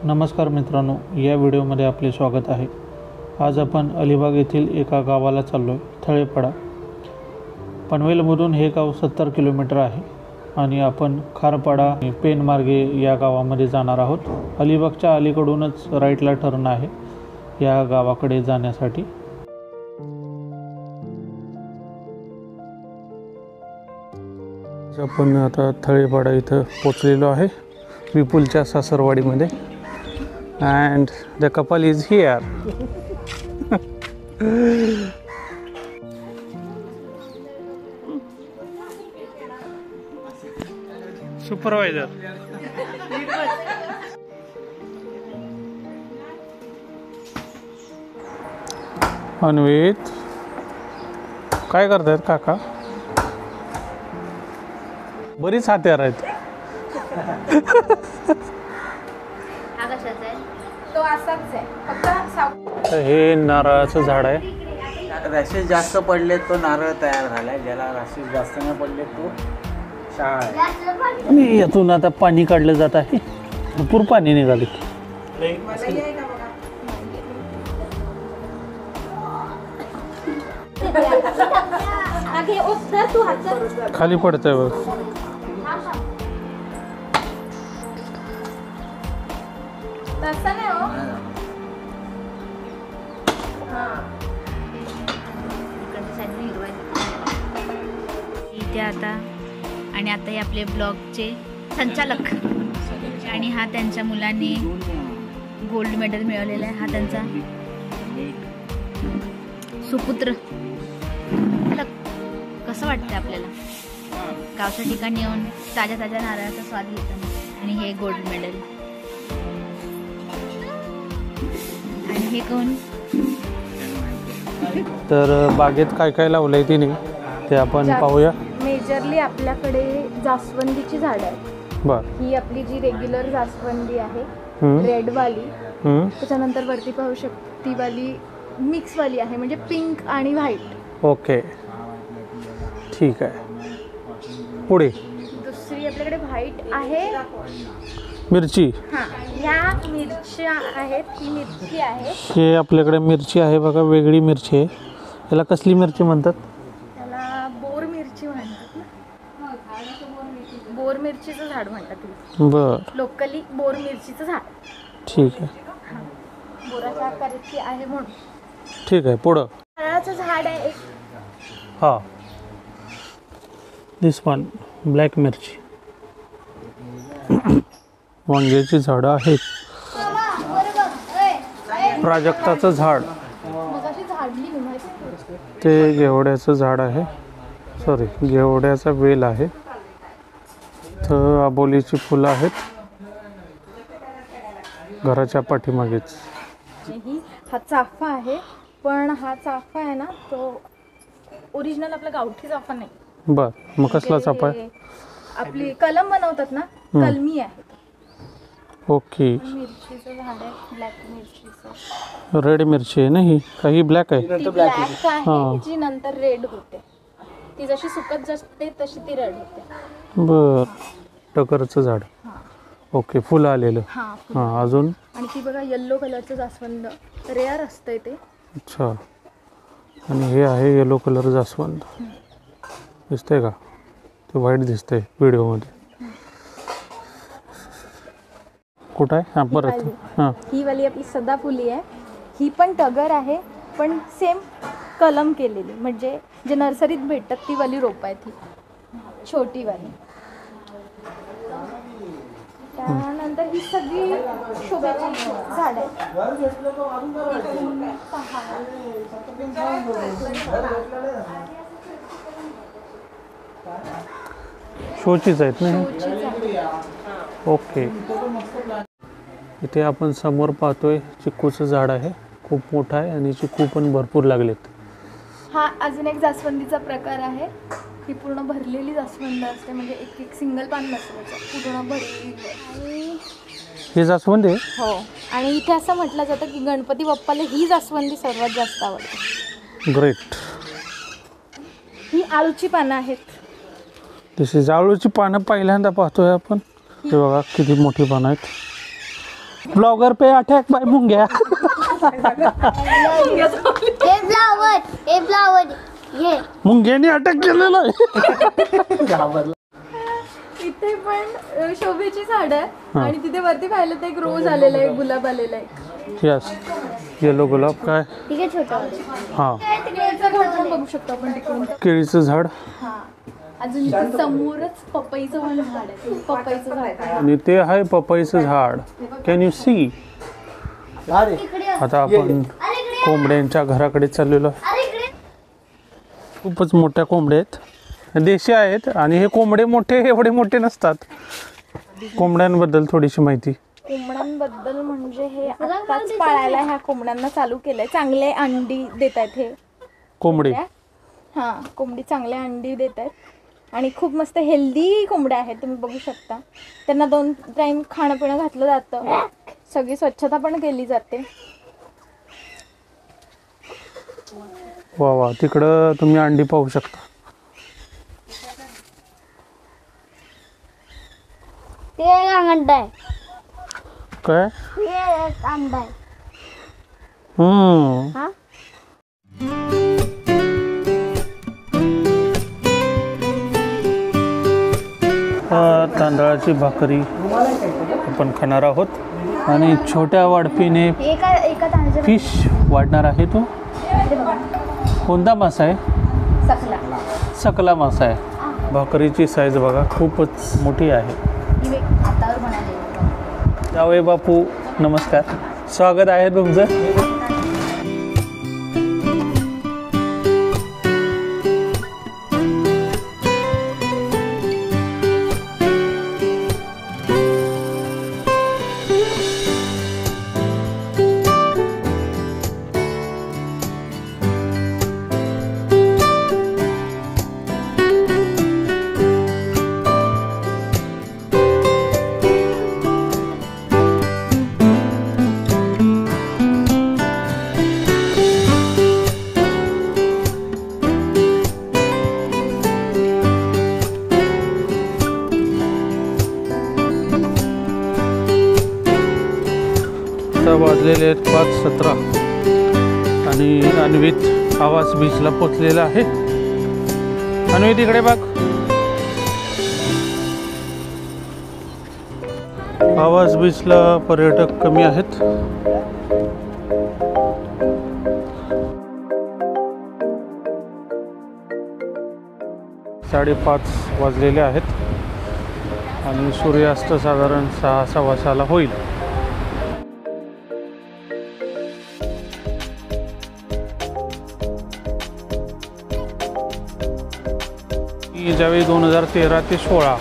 नमस्कार मित्रांनो, या व्हिडिओमध्ये आपले स्वागत आहे। आज आपण अलिबाग येथील एका गावाला चाललो आहे, थळेपाडा। पनवेलमधून हे गाव 70 किलोमीटर आहे आणि आपण खारपाडा पेन मार्गे या गावामध्ये जाणार आहोत। अलिबागच्या अलीकडूनच राईटला टर्न आहे या गावाकडे जाण्यासाठी। आपण आता थळेपाडा इथं पोहोचलेलो आहे, विपुलच्या सासरवाडीमध्ये। And the couple is here. Supervisor. अन्वित, काय करतायत काका? बरीच हत्यार आहेत। तो असाच आहे, फक्त हे नारळाचं झाड आहे। रॅशेस जास्त पडले तो नारळ तयार झालाय, ज्याला रॅशेस जास्त नाही पडले तो शाळा आहे। आणि यातून आता पाणी काढलं जात आहे, भरपूर पाणी निघाले। खाली पडतंय बघ। तसं नाही हो। इथे आता आणि आता हे आपले ब्लॉगचे संचालक आणि हा त्यांच्या मुलांनी गोल्ड मेडल मिळवलेला आहे। हा त्यांचा सुपुत्र। कसं वाटतं आपल्याला गावच्या ठिकाणी येऊन ताज्या ताज्या नारळाचा स्वाद घेताना, आणि हे गोल्ड मेडल। आणि हे कोण? तर बागेत काय काय लावलंय तिने ते आपण पाहूया। मेजरली आपल्याकडे जास्वंदीची झाडं आहेत। बर, ही आपली जी रेग्युलर जास्वंदी आहे, रेड वाली। त्याच्यानंतर वरती पाहू शकतो ती वाली मिक्स वाली आहे, म्हणजे पिंक आणि व्हाईट। ओके, ठीक आहे। पुढे दुसरी आपल्याकडे व्हाईट आहे, मिरची। हां, ह्या मिरच्या आहेत, ही मिरची आहे। हे आपल्याकडे मिरची आहे बघा, वेगळी मिरची आहे। याला कसली मिरची म्हणतात? त्याला बोर मिरची म्हणतात ना, बोर मिरचीचं झाड म्हणतात। बर, लोकली बोर मिरचीचं झाड। ठीक आहे, बोराच्या आकाराची आहे म्हणून। ठीक आहे। पुढं नारळाचं झाड आहे एक। हा, दिस वन ब्लॅक मिरची। वांग्याची झाडं आहेत। प्राजक्ताचं झाड, ते घेवड्याचं झाड आहे, सॉरी घेवड्याचा वेल आहे। तर आबोलीची फुलं आहेत घराच्या पाठीमागेच। हा चाफा आहे, पण हा चाफा आहे ना, तो ओरिजिनल आपला गावठी चाफा नाही। बर, मग कसला चाफा आहे? आपली कलम बनवतात ना, कलमी आहे। ओके, मिरचीचं झाड आहे, ब्लॅक मिरचीचं। रेड मिरची आहे ना ही? काही ब्लॅक आहे? ब्लॅक आहे, जी नंतर रेड होते। ती जशी सुकत जाते तशी ती रेड होते। बर, टगरचं झाड। ओके, फुलं आलेलं। हां, अजून? आणि ती बघा येल्लो कलरचं जास्वंद, रेअर असतंय ते। अच्छा, आणि हे आहे येलो कलर जास्वंद, दिसतंय का? ते व्हाईट दिसतंय व्हिडिओमध्ये। कुठं आहे? हां, परत। हां, ही वाली आपली सदाफुली आहे। ही पण टगर आहे, पण सेम कलम केलेली, म्हणजे जे नर्सरीत भेटतात ती वाली रोपं आहेत, ही छोटी वाली। त्यानंतर ही सगळी शोभेची झाड आहेत। शोचीच आहेत ना? ओके, इथे आपण समोर पाहतोय चिक्कूचं झाड आहे, खूप मोठं आहे आणि चिक्कू पण भरपूर लागलेत। हा अजून एक जास्वंदीचा प्रकार आहे। ही पूर्ण भरलेली जास्वंद असते, म्हणजे एक एक सिंगल पान नसतं, पूर्ण भरलेली। हे जास्वंद आहे? हो, आणि इथे असं म्हटलं जातं की गणपती बाप्पाला ही जास्वंदी सर्वात जास्त आवडते। ग्रेट। ही आळूची पानं आहेत। दिस इज आळूची पानं पहिल्यांदा पाहतोय आपण। हे बघा किती मोठी पानं आहेत। ब्लॉगर पे अटॅक बाय मुंग्या. ए फ्लावर ये मुंग्याने अटॅक केलेला आहे. इथे पण शोभेची झाड आहे आणि तिथे वरती पाहिलं तर एक रोज आलेला आहे, गुलाब आलेला आहे. यस, येलो गुलाब. काय ठीक आहे छोटा हां, केळीचं झाड पण बघू शकतो आपण तिकडून. केळीचं झाड. हा, अजून इथे समोरच पपईचं पण झाड आहे. पपईचं झाड आहे. आणि ते आहे पपईचं झाड. Can you see. आता आपण कोंबड्यांच्या घराकडे चाललेलो आहे. खूपच मोठ्या कोंबड्या आहेत, देशी आहेत. आणि हे कोंबडे मोठे एवढे मोठे नसतात. कोंबड्यांबद्दल थोडीशी माहिती. कोंबड्यांबद्दल म्हणजे हे आत्ताच पाळायला ह्या कोंबड्यांना चालू केलंय. चांगले अंडी देत आहेत हे कोंबडे. हां, कोंबडी चांगले अंडी देत आहेत आणि खूप मस्त हेल्दी कोंबड्या आहेत. तुम्ही बघू शकता. त्यांना 2 टाईम खाणं पिणं घातलं जातं. सगळी स्वच्छता पण केली जाते. वा वा, तिकडं तुम्ही अंडी पाहू शकता. ते अंडा आहे. काय? ते अंडा आहे. हा तांदळाची भाकरी आपण खाणार आहोत आणि छोट्या वाढपीने एका तांदळाच्या फिश वाढणार आहे. तो कोणता मासा आहे? सकला. सकला मासा आहे. भाकरीची साईज बघा, खूपच मोठी आहे. हातावर बनाले. जावई बापू नमस्कार, स्वागत आहे तुमचं. आता वाजलेले आहेत 5:17 आणि अन्वित आवाज बीचला पोचलेला आहे. अन्वित इकडे बघ. आवाज बीचला पर्यटक कमी आहेत. साडेपाच वाजलेले आहेत आणि सूर्यास्त साधारण 6:15 होईल. ज्यावेळी 2013 ते 16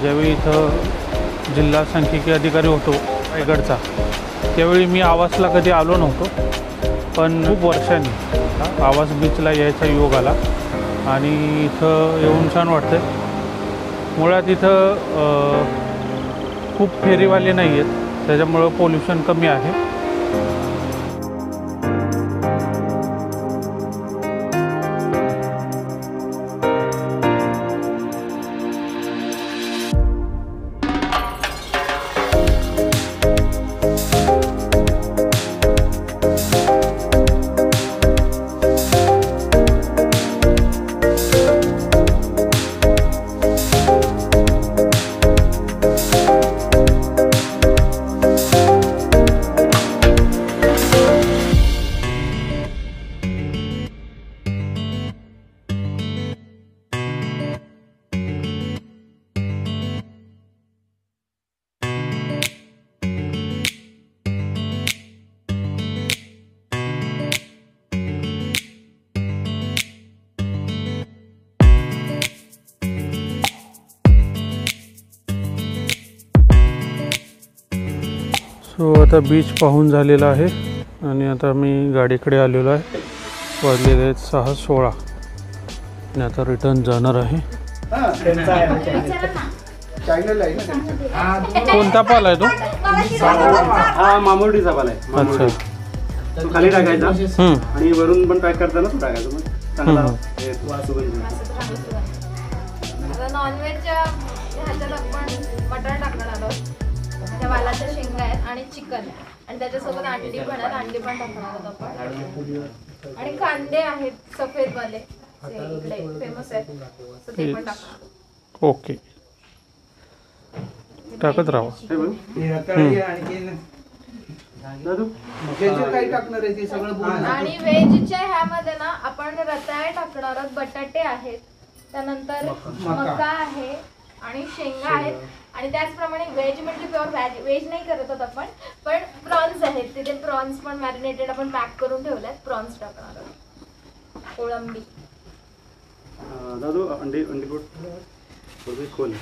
ज्यावेळी इथं जिल्हा सांख्यिकी अधिकारी होतो रायगडचा, त्यावेळी मी आवासला कधी आलो नव्हतो. पण खूप वर्षांनी आवास बीचला यायचा योग आला आणि इथं येऊन छान वाटतं. मुळात इथं खूप फेरीवाले नाही आहेत, त्याच्यामुळं पोल्युशन कमी आहे. सो आता बीच पाहून झालेला आहे आणि आता मी गाडीकडे आलेलो आहे. वाजलेले आहेत 6:16 आणि आता रिटर्न जाणार आहे. कोणता पाल आहे तो? हा मामुर्डीचा पाल आहे. अच्छा, तो खाली टाकायचा आणि वरून पण पॅक करताना तो टाकायचा. मग चांगला सुगंध. नॉनव्हेजच्या ह्याच्यात आपण मटण टाकणार आहोत. ह्या वालाच्या शेंगा आहेत आणि चिकन आणि त्याच्यासोबत अंडी पण आहेत, अंडी पण टाकणार आहोत आपण. आणि कांदे आहेत सफेदवाले जे इकडे फेमस आहेत, तर ते पण टाकणार. ओके, टाकत राहा. हे बघ. दादू आणि व्हेजच्या ह्यामध्ये ना आपण रताळे टाकणार आहोत, बटाटे आहेत, त्यानंतर मका आहे आणि शेंगा आहेत. आणि त्याचप्रमाणे व्हेज म्हणजे प्युअर व्हेज नाही करत आहोत आपण, पण प्रॉन्स आहेत तिथे. प्रॉन्स पण मॅरिनेटेड आपण पॅक करून ठेवल्यात, प्रॉन्स टाकणार आहोत. कोळंबी. दादू अंडी पोट थोडी खोल.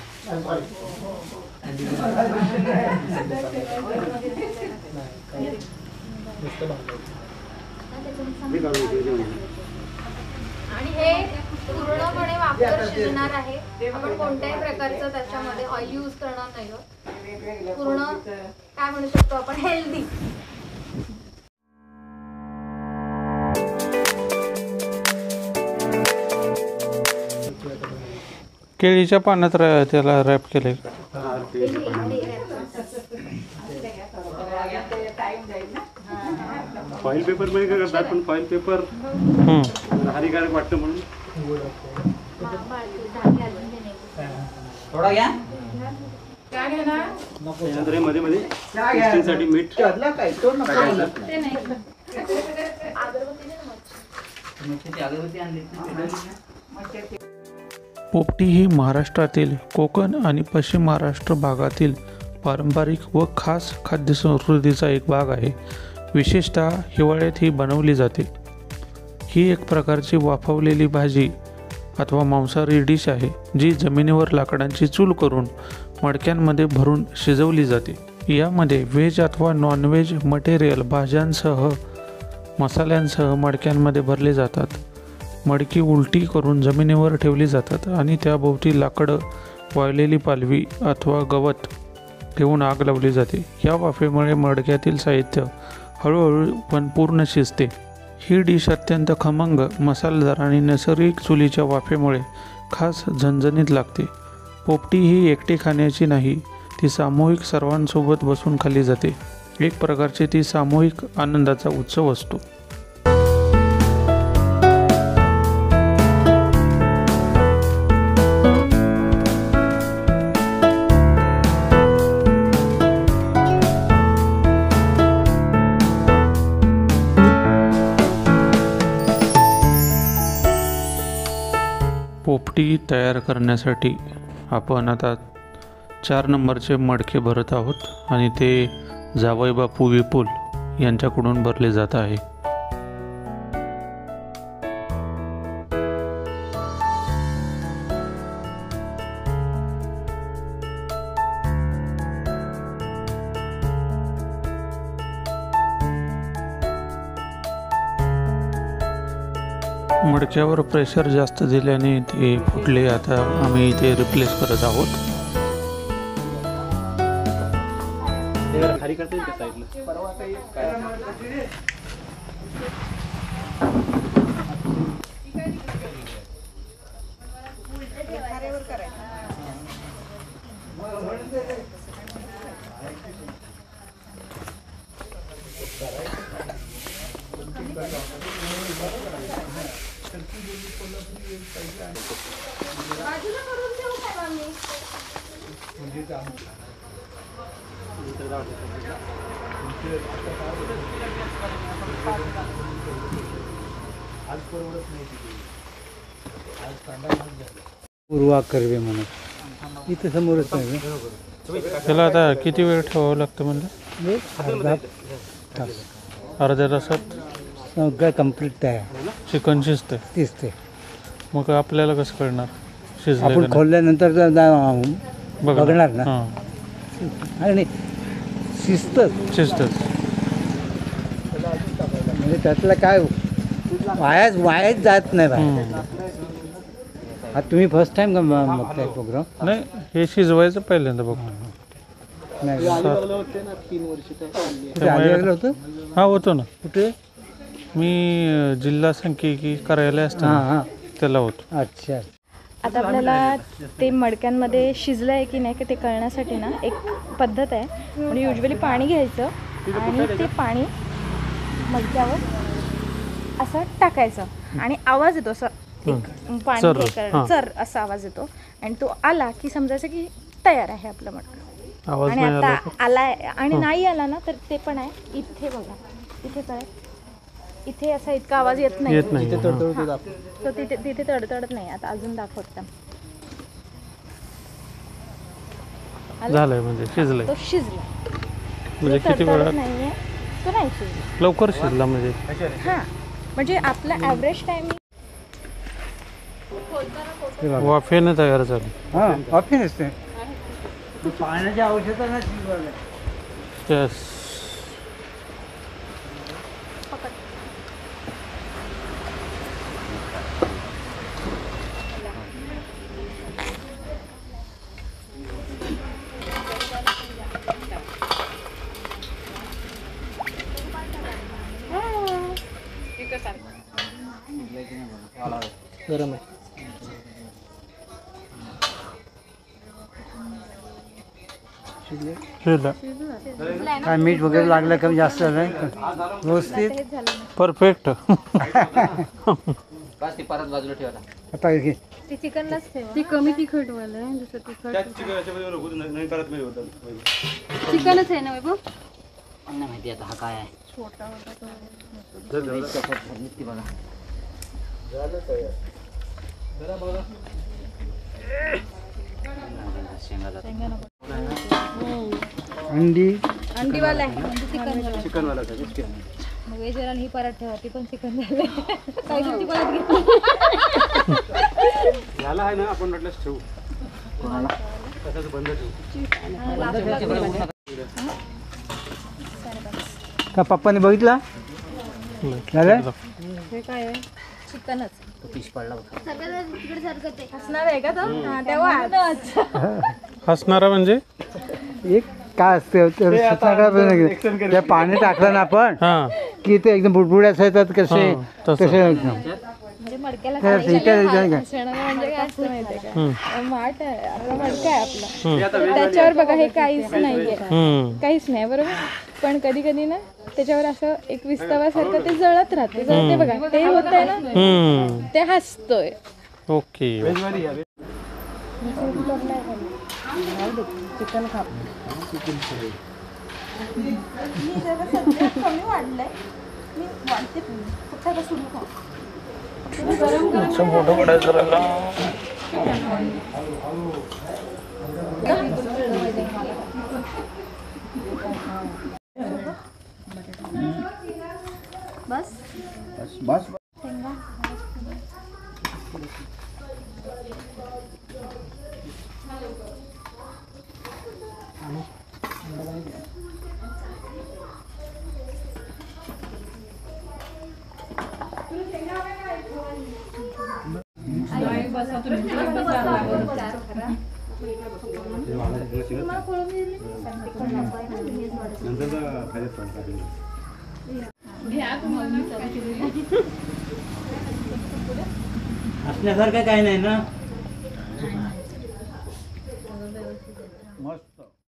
आणि हे पूर्णपणे वाफेवर शिजणार आहे. आपण कोणत्याही प्रकारचं त्याच्यामध्ये ऑइल यूज करणार नाही आहोत. पूर्ण काय म्हणू शकतो आपण, हेल्दी. केळीच्या पाण्यात त्याला रॅप केले. फॉईल पेपर मध्ये काय करतात, पण फॉईल पेपर हानिकारक वाटतं म्हणून. थोडा घ्या. त्यानंतर हे मध्ये मध्ये टेस्टिंगसाठी मीठ टाकायचं. पोपटी ही महाराष्ट्रातील कोकण आणि पश्चिम महाराष्ट्र भागातील पारंपरिक व खास खाद्यसंस्कृतीचा एक भाग आहे. विशेषतः हिवाळ्यात ही बनवली जाते. ही एक प्रकारची वाफवलेली भाजी अथवा मांसाहारी डिश आहे, जी जमिनीवर लाकडांची चूल करून मडक्यांमध्ये भरून शिजवली जाते. यामध्ये व्हेज अथवा नॉनव्हेज मटेरियल भाज्यांसह मसाल्यांसह मडक्यांमध्ये भरले जातात. मडकी उलटी करून जमिनीवर ठेवली जातात आणि त्याभोवती लाकडं, वाळलेली पालवी अथवा गवत ठेवून आग लावली जाते. या वाफेमुळे मडक्यातील साहित्य हळूहळू पण पूर्ण शिजते. ही डिश अत्यंत खमंग, मसालेदार आणि नैसर्गिक चुलीच्या वाफेमुळे खास झणझणीत लागते. पोपटी ही एकटी खाण्याची नाही, ती सामूहिक सर्वांसोबत बसून खाल्ली जाते. एक प्रकारचे ती सामूहिक आनंदाचा उत्सव असतो. पोपटी तयार करण्यासाठी आपण आता 4 नंबरचे मडके भरत आहोत आणि ते जावई बापू विपुल यांच्याकडून भरले जात आहे. मडक्यावर प्रेशर जास्त दिल्याने ते फुटले. आता आम्ही ते रिप्लेस करत आहोत. खाली करता येईल का साईडला? पूर्वा कर्वे म्हणत इथे समोरच आहे. त्याला आता किती वेळ ठेवावं लागतं म्हणलं? अर्धा तास. अर्ध्या तासात सगळं कम्प्लीट तयार. चिकन शिजते. दिसते. मग आपल्याला कसं कळणार शिजलं आपण खोलल्यानंतर बघणार ना. हां, आणि शिजतंच. म्हणजे त्यातलं काय वायाच जात नाही बाहेर. हा तुम्ही फर्स्ट टाइम बघताय प्रोग्राम? नाही, हे शिजवायचं पहिल्यांदा बघ. नाही कुठे आलेलं होतं? हा, होतो ना. कुठे? मी जिल्हा सांख्यिकी कार्यालय असतं हां ना, हां त्याला होतो. अच्छा. आता आपल्याला ते मडक्यांमध्ये शिजलं आहे की नाही की ते कळण्यासाठी ना एक पद्धत आहे. म्हणजे युजली पाणी घ्यायचं आणि ते पाणी मडक्यावर असं टाकायचं आणि आवाज येतो असं पाणी चर. हे करणं, चर असा आवाज येतो आणि तो आला की समजायचं की तयार आहे आपलं मडकं. आवाज आणि नाही आता आला आलाय आणि नाही आला ना तर ते पण आहे. इथे बघा, इथे काय इथे असा इतका आवाज येत नाही. येत नाही. तो तिथे तिथे तडतडत नाही. आता अजून दाखवत झालंय म्हणजे शिजलंय. तो शिजला. म्हणजे तो किती तडतडत वेळात नाहीये, तो नाही शिजला. लवकर शिजला म्हणजे. हा म्हणजे आपला ॲव्हरेज टाइम वाफेने तयार झाली. हां ऑफिस असते पाण्याच्या औषधांना शिजवलं. येस. गरम आहे. शिजला. काय मीठ वगैरे लागलं कमी जास्त झालं व्यवस्थित. परफेक्ट. आता हे ती चिकनलाच ठेवा. ती कमी तिखट वाला आहे दुसरं तिखट नाही करत नाही होतं. चिकनच आहे ना वैभव. माहिती आता हा काय आहे. अंडी अंडीवाला आहे म्हणजे चिकन चिकन वाला मग वेजर आणि ही पराठ ठेवा ती पण चिकन झाले काही तुमची पराठ घेतली झाला आहे ना आपण म्हटलंच ठेवू. तसंच बंद ठेवू. का पप्पाने बघितला झालं हे काय आहे चिकनच सगळं तिकडे सारखंच आहे. असणार आहे का तो? हा, तेव्हा हसणारा म्हणजे एक काय असते त्या पाणी टाकलं ना आपण हा की ते एकदम बुडबुडे असतात कसे हा, तसं. तसे एकदम. म्हणजे मडक्याला त्या इथे- हसणं म्हणजे काय असतं माहितीये का? माठ आहे आपला मडका आहे आपला. तर त्याच्यावर बघा हे काहीच नाहीये, काहीच नाही बरोबर. पण कधी कधी ना त्याच्यावर असं एक विस्तवासारखं ते जळत राहते. जळते बघा ते होतंय ना ते हसतोय. ओके. चिकन खा. मी जरा सध्या कमी वाढलंय. मी वाढते फक्त आता सुरू खा. फोटो काढायचा. बस बस असण्यासारखं काही नाही ना.